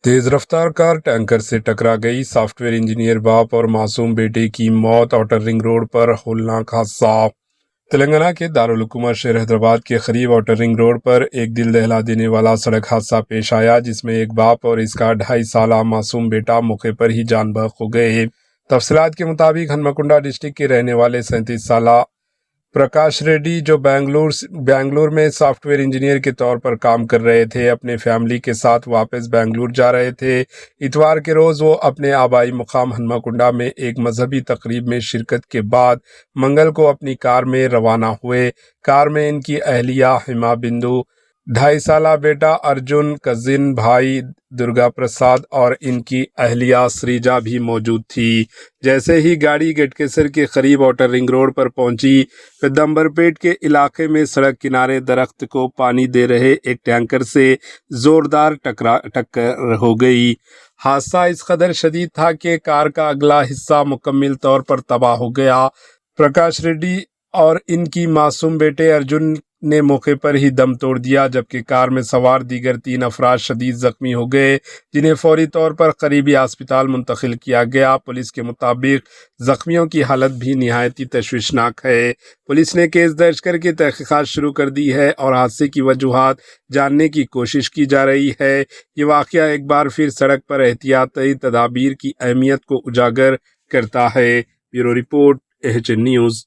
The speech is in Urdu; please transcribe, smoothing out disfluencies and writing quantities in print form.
تیز رفتار کار ٹینکر سے ٹکرا گئی، سافٹ ویئر انجینئر باپ اور معصوم بیٹے کی موت، آؤٹر رنگ روڈ پر ہولناک حادثہ۔ تلنگانہ کے دارالحکومت شہر حیدرآباد کے قریب آؤٹر رنگ روڈ پر ایک دل دہلا دینے والا سڑک حادثہ پیش آیا، جس میں ایک باپ اور اس کا 2.5 سالہ معصوم بیٹا موقع پر ہی جان بحق ہو گئے۔ تفصیلات کے مطابق ہنمکنڈا ڈسٹرکٹ کے رہنے والے 37 سالہ پرکاش ریڈی، جو بنگلور میں سافٹ ویئر انجینئر کے طور پر کام کر رہے تھے، اپنے فیملی کے ساتھ واپس بنگلور جا رہے تھے۔ اتوار کے روز وہ اپنے آبائی مقام ہنمکنڈا میں ایک مذہبی تقریب میں شرکت کے بعد منگل کو اپنی کار میں روانہ ہوئے۔ کار میں ان کی اہلیہ ہیما بندو، 2.5 سالہ بیٹا ارجن، کزن بھائی درگا پرساد اور ان کی اہلیہ سریجا بھی موجود تھی۔ جیسے ہی گاڑی گٹکیسر کے قریب آؤٹر رنگ روڈ پر پہنچی، پیدمبر پیٹ کے علاقے میں سڑک کنارے درخت کو پانی دے رہے ایک ٹینکر سے زوردار ٹکر ہو گئی۔ حادثہ اس قدر شدید تھا کہ کار کا اگلا حصہ مکمل طور پر تباہ ہو گیا۔ پرکاش ریڈی اور ان کی معصوم بیٹے ارجن نے موقع پر ہی دم توڑ دیا، جبکہ کار میں سوار دیگر 3 افراد شدید زخمی ہو گئے، جنہیں فوری طور پر قریبی ہسپتال منتقل کیا گیا۔ پولیس کے مطابق زخمیوں کی حالت بھی نہایت تشویشناک ہے۔ پولیس نے کیس درج کر کے تحقیقات شروع کر دی ہے اور حادثے کی وجوہات جاننے کی کوشش کی جا رہی ہے۔ یہ واقعہ ایک بار پھر سڑک پر احتیاطی تدابیر کی اہمیت کو اجاگر کرتا ہے۔ Bureau report, AHN news.